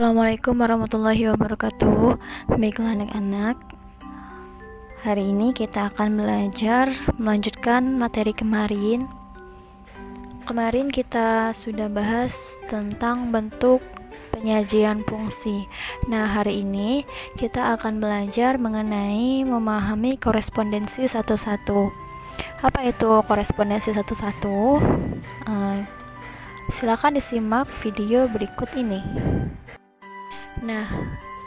Assalamualaikum warahmatullahi wabarakatuh. Baiklah anak-anak, hari ini kita akan belajar melanjutkan materi kemarin. Kemarin kita sudah bahas tentang bentuk penyajian fungsi. Nah, hari ini kita akan belajar mengenai memahami korespondensi satu-satu. Apa itu korespondensi satu-satu? Silakan disimak video berikut ini. Nah,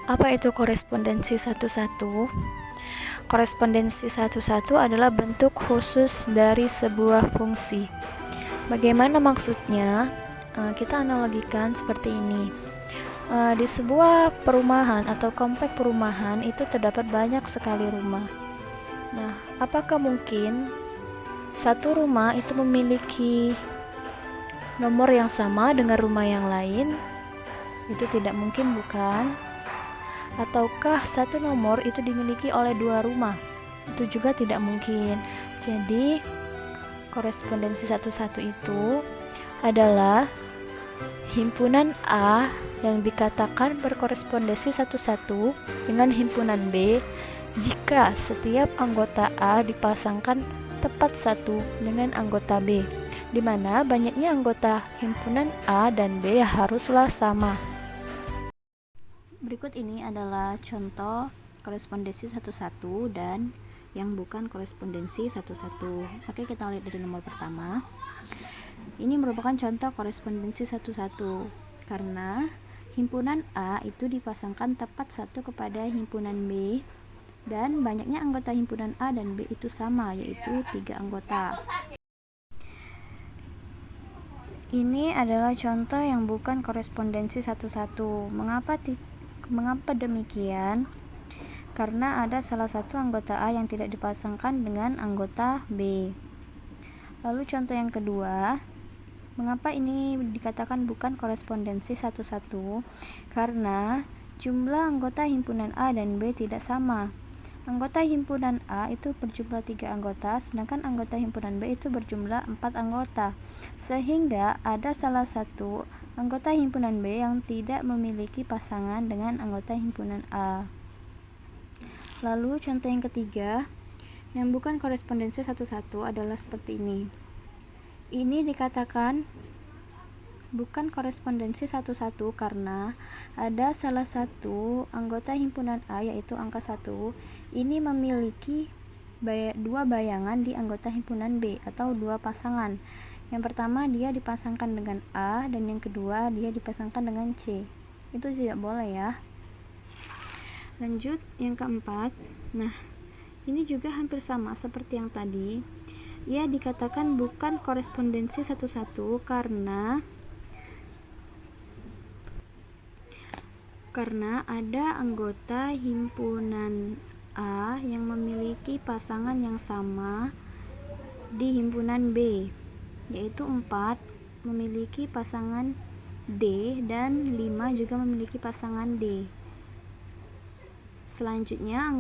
apa itu korespondensi satu-satu? Korespondensi satu-satu adalah bentuk khusus dari sebuah fungsi. Bagaimana maksudnya? Kita analogikan seperti ini. Di sebuah perumahan atau komplek perumahan itu terdapat banyak sekali rumah. Nah, apakah mungkin satu rumah itu memiliki nomor yang sama dengan rumah yang lain? Itu tidak mungkin, bukan? Ataukah satu nomor itu dimiliki oleh dua rumah? Itu juga tidak mungkin. Jadi korespondensi satu-satu itu adalah himpunan A yang dikatakan berkorespondensi satu-satu dengan himpunan B jika setiap anggota A dipasangkan tepat satu dengan anggota B, di mana banyaknya anggota himpunan A dan B haruslah sama. Berikut ini adalah contoh korespondensi satu-satu dan yang bukan korespondensi satu-satu. Oke, kita lihat dari nomor pertama. Ini merupakan contoh korespondensi satu-satu karena himpunan A itu dipasangkan tepat satu kepada himpunan B dan banyaknya anggota himpunan A dan B itu sama, yaitu 3 anggota. Ini adalah contoh yang bukan korespondensi satu-satu. Mengapa demikian? Karena ada salah satu anggota A yang tidak dipasangkan dengan anggota B. Lalu contoh yang kedua, mengapa ini dikatakan bukan korespondensi satu-satu? Karena jumlah anggota himpunan A dan B tidak sama. Anggota himpunan A itu berjumlah 3 anggota, sedangkan anggota himpunan B itu berjumlah 4 anggota. Sehingga ada salah satu anggota himpunan B yang tidak memiliki pasangan dengan anggota himpunan A. Lalu contoh yang ketiga, yang bukan korespondensi satu-satu adalah seperti ini. Ini dikatakan bukan korespondensi satu-satu karena ada salah satu anggota himpunan A, yaitu angka 1, ini memiliki dua bayangan di anggota himpunan B atau dua pasangan. Yang pertama dia dipasangkan dengan A dan yang kedua dia dipasangkan dengan C. Itu tidak boleh ya. Lanjut yang keempat. Nah, ini juga hampir sama seperti yang tadi. Ia dikatakan bukan korespondensi satu-satu karena ada anggota himpunan A yang memiliki pasangan yang sama di himpunan B, yaitu 4 memiliki pasangan D dan 5 juga memiliki pasangan D. Selanjutnya,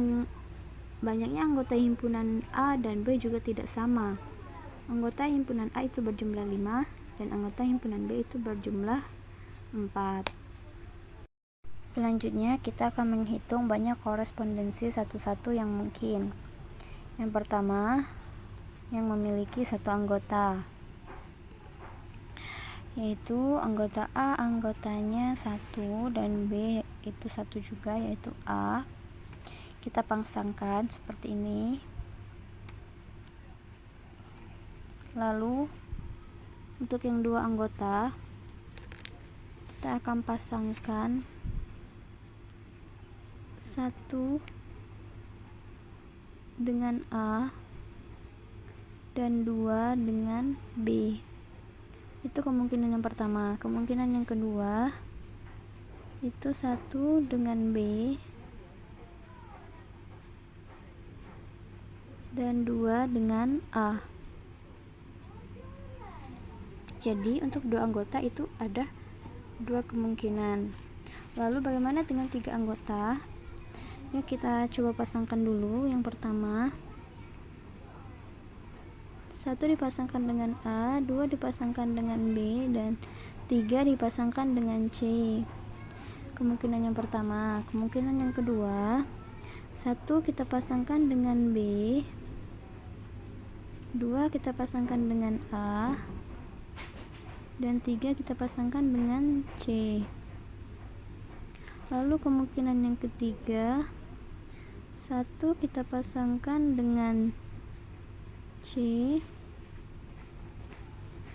banyaknya anggota himpunan A dan B juga tidak sama. Anggota himpunan A itu berjumlah 5 dan anggota himpunan B itu berjumlah 4. Selanjutnya kita akan menghitung banyak korespondensi satu-satu yang mungkin. Yang pertama, yang memiliki satu anggota, yaitu anggota A anggotanya 1 dan B itu 1 juga, yaitu A. Kita pasangkan seperti ini. Lalu untuk yang 2 anggota kita akan pasangkan 1 dengan A dan 2 dengan B. Itu kemungkinan yang pertama. Kemungkinan yang kedua itu 1 dengan B dan 2 dengan A. Jadi untuk 2 anggota itu ada 2 kemungkinan. Lalu bagaimana dengan 3 anggota? Ya, kita coba pasangkan dulu. Yang pertama, 1 dipasangkan dengan A, 2 dipasangkan dengan B, dan 3 dipasangkan dengan C. kemungkinan yang pertama. Kemungkinan yang kedua, 1 kita pasangkan dengan B, 2 kita pasangkan dengan A, dan 3 kita pasangkan dengan C. Lalu kemungkinan yang ketiga, 1 kita pasangkan dengan C,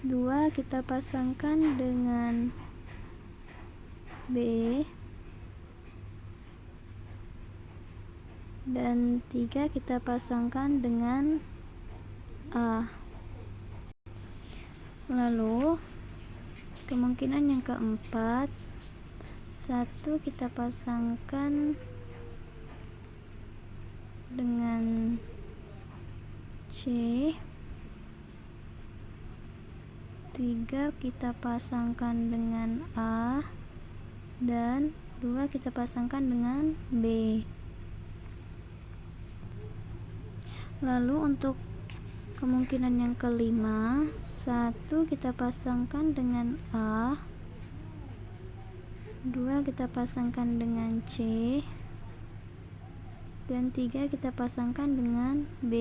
2 kita pasangkan dengan B, dan 3 kita pasangkan dengan A. Lalu kemungkinan yang keempat, 1 kita pasangkan dengan C, 3 kita pasangkan dengan A, dan 2 kita pasangkan dengan B. Lalu untuk kemungkinan yang kelima, 1 kita pasangkan dengan A, 2 kita pasangkan dengan C, dan 3 kita pasangkan dengan B.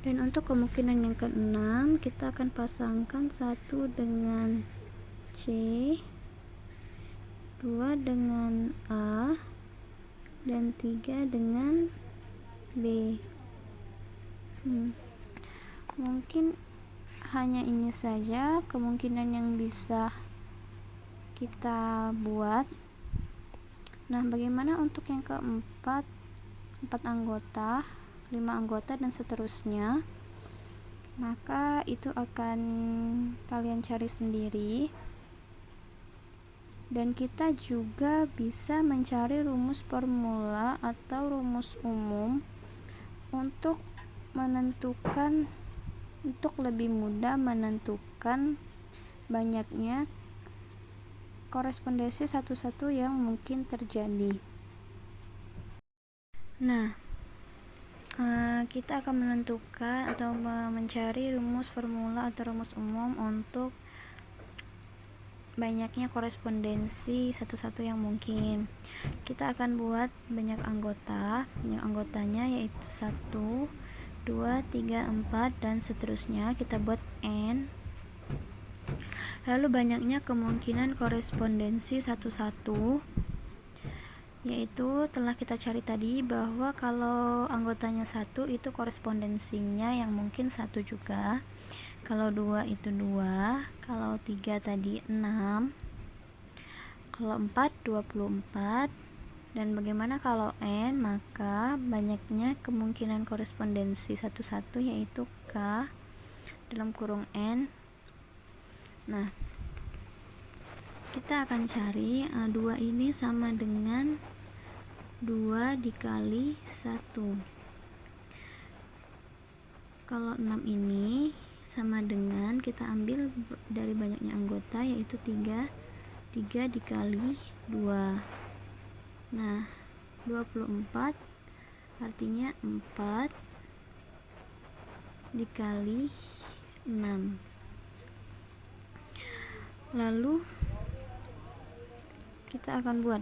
Dan untuk kemungkinan yang keenam, kita akan pasangkan 1 dengan C, 2 dengan A, dan 3 dengan B. Mungkin hanya ini saja kemungkinan yang bisa kita buat. Nah, bagaimana untuk yang keempat, 4 anggota, 5 anggota, dan seterusnya? Maka itu akan kalian cari sendiri, dan kita juga bisa mencari rumus formula atau rumus umum untuk lebih mudah menentukan banyaknya korespondensi satu-satu yang mungkin terjadi. Nah, kita akan menentukan atau mencari rumus formula atau rumus umum untuk banyaknya korespondensi satu-satu yang mungkin. Kita akan buat banyak anggota, yang anggotanya yaitu 1, 2, 3, 4, dan seterusnya. Kita buat N. Lalu banyaknya kemungkinan korespondensi satu-satu, yaitu telah kita cari tadi bahwa kalau anggotanya 1 itu korespondensinya yang mungkin 1 juga, kalau 2 itu 2, kalau 3 tadi 6, kalau 4 24, dan bagaimana kalau N? Maka banyaknya kemungkinan korespondensi satu-satu yaitu K dalam kurung N. Nah, kita akan cari 2 ini sama dengan 2 dikali 1. Kalau 6 ini sama dengan, kita ambil dari banyaknya anggota yaitu 3 dikali 2. Nah, 24 artinya 4 dikali 6. Lalu kita akan buat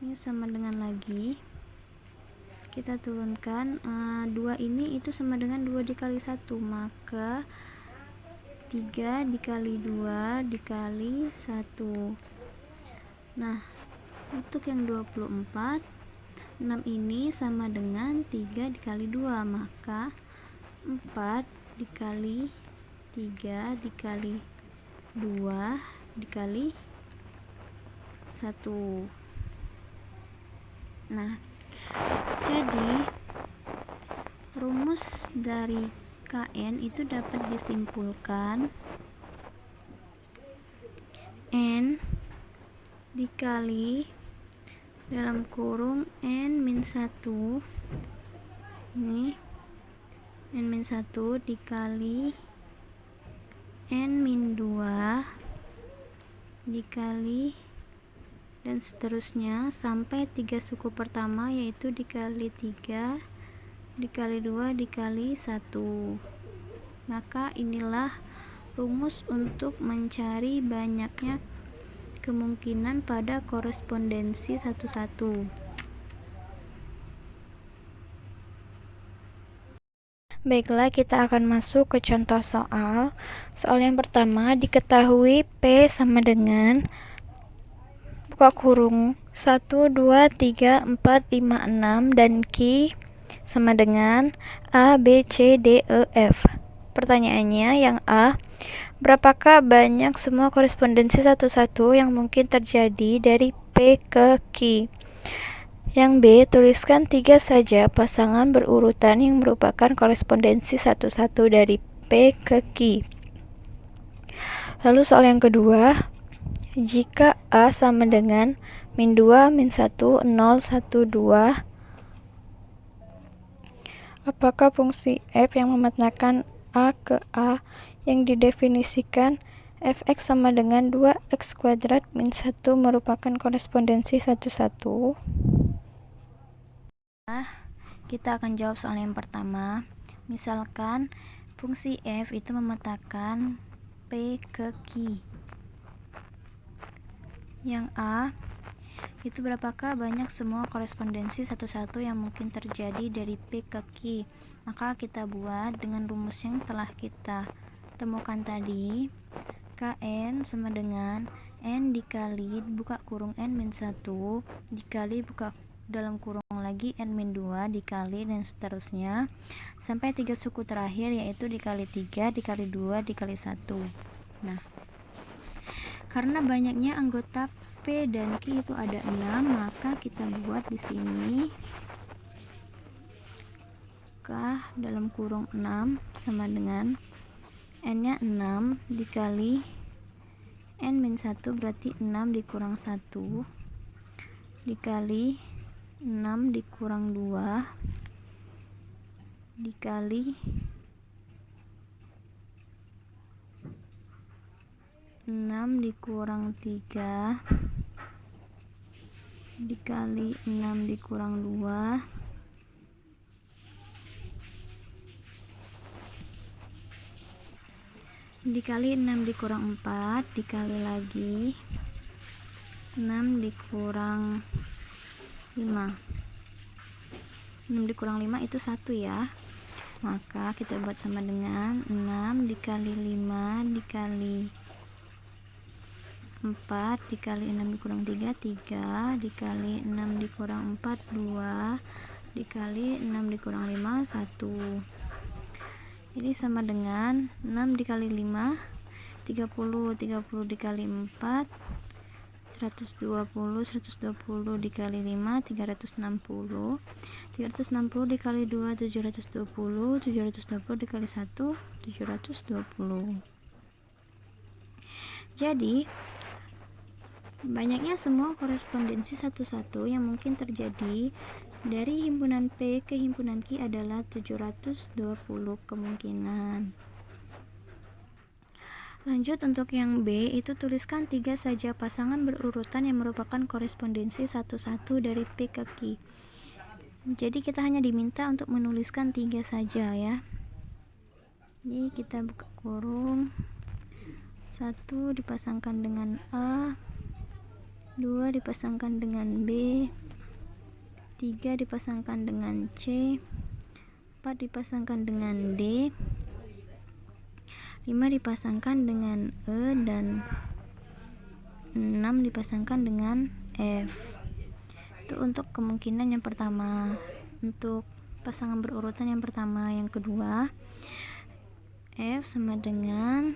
ini sama dengan lagi, kita turunkan 2 ini itu sama dengan 2 dikali 1, maka 3 dikali 2 dikali 1. Nah, untuk yang 24, 6 ini sama dengan 3 dikali 2, maka 4 dikali 3 dikali 2 dikali 1. Nah, jadi rumus dari Kn itu dapat disimpulkan N dikali dalam kurung N-1, ini N-1 dikali N-2 dikali dan seterusnya sampai 3 suku pertama, yaitu dikali 3 dikali 2 dikali 1. Maka inilah Rumus untuk mencari banyaknya kemungkinan pada korespondensi satu-satu. Baiklah, kita akan masuk ke contoh soal. Soal yang pertama, diketahui P sama dengan buka kurung 1, 2, 3, 4, 5, 6 dan Q sama dengan A, B, C, D, E, F. Pertanyaannya yang A, berapakah banyak semua korespondensi satu-satu yang mungkin terjadi dari P ke Q? Yang B, tuliskan 3 saja pasangan berurutan yang merupakan korespondensi satu-satu dari P ke Q. Lalu soal yang kedua, jika A sama dengan min 2, min 1, 0, 1, 2, apakah fungsi f yang memetakan A ke A yang didefinisikan fx sama dengan 2x kuadrat min 1 merupakan korespondensi satu-satu? Kita akan jawab soal yang pertama. Misalkan fungsi f itu memetakan P ke Q. Yang A, itu berapakah banyak semua korespondensi satu-satu yang mungkin terjadi dari P ke Q? Maka kita buat dengan rumus yang telah kita temukan tadi. Kn sama dengan N dikali buka kurung N min 1 dikali buka dalam kurung lagi N min 2 dikali dan seterusnya sampai 3 suku terakhir, yaitu dikali 3 dikali 2 dikali 1. Nah, karena banyaknya anggota P dan Q itu ada 6, maka kita buat di sini K dalam kurung 6 sama dengan N-nya 6 dikali N min 1 berarti 6 dikurang 1 dikali 6 dikurang 2 dikali 6 dikurang 3 dikali 6 dikurang 2 dikali 6 dikurang 4 dikali lagi 6 dikurang 5. 6 dikurang 5 itu 1 ya. Maka kita buat sama dengan 6 dikali 5 dikali 4 dikali 6 dikurang 3 3 dikali 6 dikurang 4 2 dikali 6 dikurang 5 1. Ini sama dengan 6 dikali 5 30 30 dikali 4 120 120 dikali 5 360 360 dikali 2 720 720 dikali 1 720. Jadi banyaknya semua korespondensi satu-satu yang mungkin terjadi dari himpunan P ke himpunan Q adalah 720 kemungkinan. Lanjut untuk yang B, itu tuliskan 3 saja pasangan berurutan yang merupakan korespondensi satu-satu dari P ke Q. Jadi kita hanya diminta untuk menuliskan 3 saja ya. Jadi kita buka kurung, 1 dipasangkan dengan A, 2 dipasangkan dengan B, 3 dipasangkan dengan C, 4 dipasangkan dengan D, 5 dipasangkan dengan E, dan 6 dipasangkan dengan F. Itu untuk kemungkinan yang pertama. Untuk pasangan berurutan yang pertama. Yang kedua, F sama dengan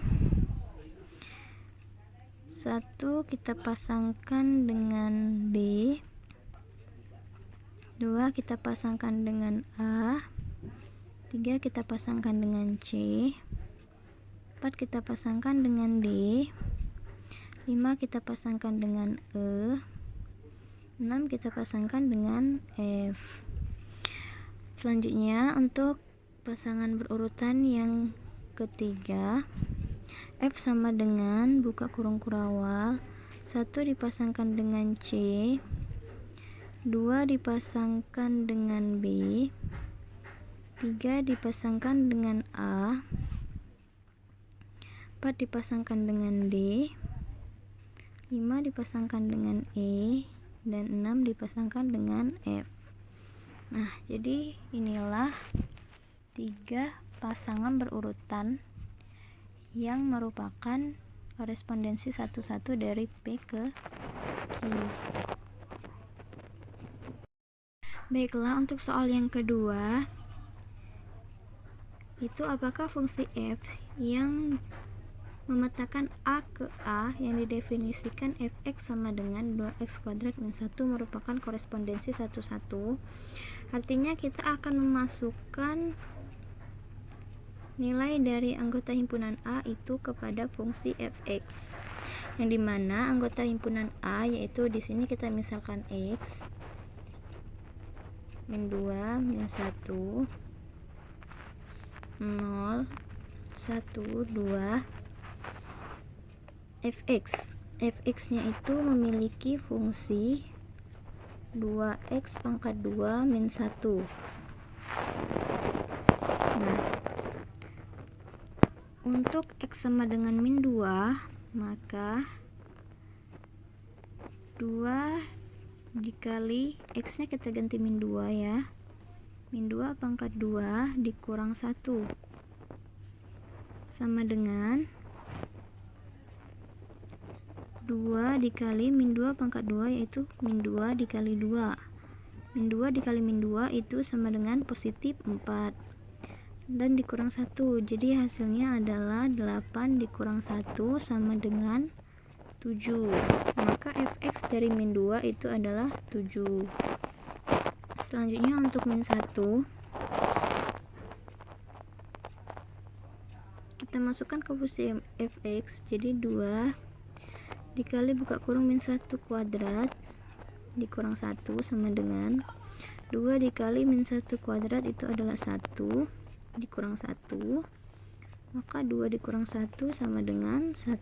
1 kita pasangkan dengan B, 2 kita pasangkan dengan A, 3 kita pasangkan dengan C, 4 kita pasangkan dengan D, 5 kita pasangkan dengan E, 6 kita pasangkan dengan F. Selanjutnya untuk pasangan berurutan yang ketiga, F sama dengan buka kurung kurawal 1 dipasangkan dengan C, 2 dipasangkan dengan B, 3 dipasangkan dengan A, 4 dipasangkan dengan D, 5 dipasangkan dengan E, dan 6 dipasangkan dengan F. Nah, jadi inilah 3 pasangan berurutan yang merupakan korespondensi satu-satu dari P ke Q. Baiklah, untuk soal yang kedua, itu apakah fungsi f yang memetakan A ke A yang didefinisikan fx sama dengan 2x kuadrat min 1 merupakan korespondensi satu-satu. Artinya kita akan memasukkan nilai dari anggota himpunan A itu kepada fungsi fx, yang dimana anggota himpunan A yaitu di sini kita misalkan x min 2 min 1 0 1 2 fx nya itu memiliki fungsi 2x pangkat 2 min 1. Nah, untuk x sama dengan min 2, maka 2 dikali x nya kita ganti min 2 ya, min 2 pangkat 2 dikurang 1 sama dengan 2 dikali min 2 pangkat 2, yaitu min 2 dikali 2. Min 2 dikali min 2 itu sama dengan positif 4. Dan dikurang 1. Jadi hasilnya adalah 8 dikurang 1 sama dengan 7. Maka fx dari min 2 itu adalah 7. Selanjutnya untuk min 1. Kita masukkan ke fungsi fx. Jadi 2 dikali buka kurung min 1 kuadrat dikurang 1 sama dengan 2 dikali min 1 kuadrat itu adalah 1 dikurang 1, maka 2 dikurang 1 sama dengan 1.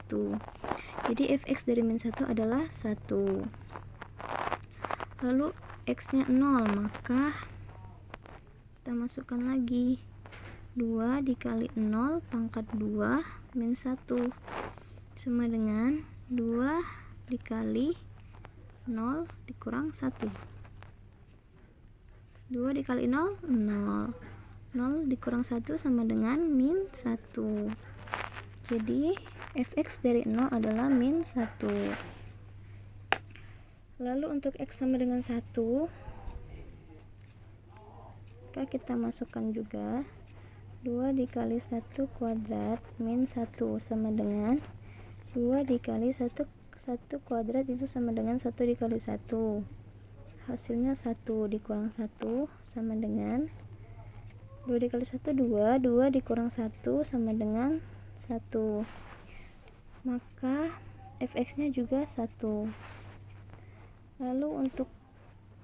Jadi fx dari min 1 adalah 1. Lalu x nya 0, maka kita masukkan lagi 2 dikali 0 pangkat 2 min 1 sama dengan 2 dikali 0 dikurang 1. 2 dikali 0, 0. 0 dikurang 1 sama dengan min 1. Jadi fx dari 0 adalah min 1. Lalu untuk x sama dengan 1, maka kita masukkan juga 2 dikali 1 kuadrat min 1 sama dengan 2 dikali 1 kuadrat itu sama dengan 1 dikali 1. Hasilnya 1 dikurang 1 sama dengan 2 dikali 1 2, 2 dikurang 1 sama dengan 1. Maka fx nya juga 1. Lalu untuk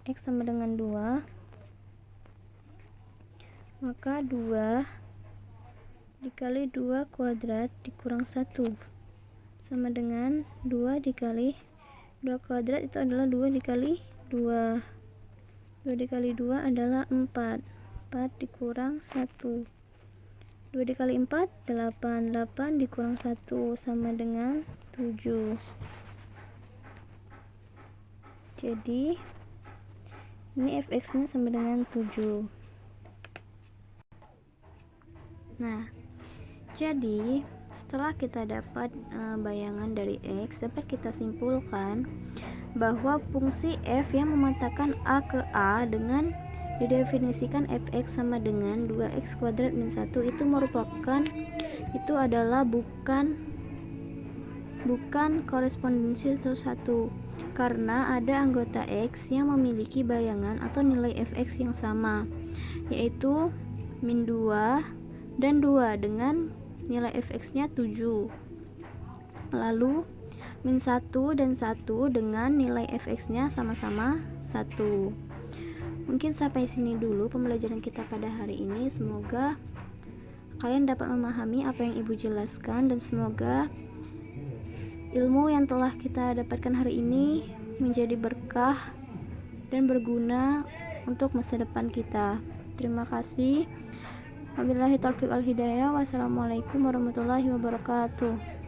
x sama dengan 2, maka 2 dikali 2 kuadrat dikurang 1 sama dengan 2 dikali 2 kuadrat itu adalah 2 dikali 2. 2 dikali 2 adalah 4. 4 dikurang 1. 2 dikali 4 8. 8 dikurang 1 sama dengan 7. Jadi ini fx nya sama dengan 7. Nah, jadi setelah kita dapat bayangan dari x, dapat kita simpulkan bahwa fungsi f yang memetakan A ke A dengan didefinisikan fx sama dengan 2x kuadrat min 1 itu merupakan, itu adalah bukan korespondensi satu-satu, karena ada anggota x yang memiliki bayangan atau nilai fx yang sama, yaitu min 2 dan 2 dengan nilai fx nya 7. Lalu min 1 dan 1 dengan nilai fx nya sama-sama 1. Mungkin sampai sini dulu pembelajaran kita pada hari ini. Semoga kalian dapat memahami apa yang ibu jelaskan, dan semoga ilmu yang telah kita dapatkan hari ini menjadi berkah dan berguna untuk masa depan kita. Terima kasih. Wabillahi taufiq wal hidayah. Wassalamualaikum warahmatullahi wabarakatuh.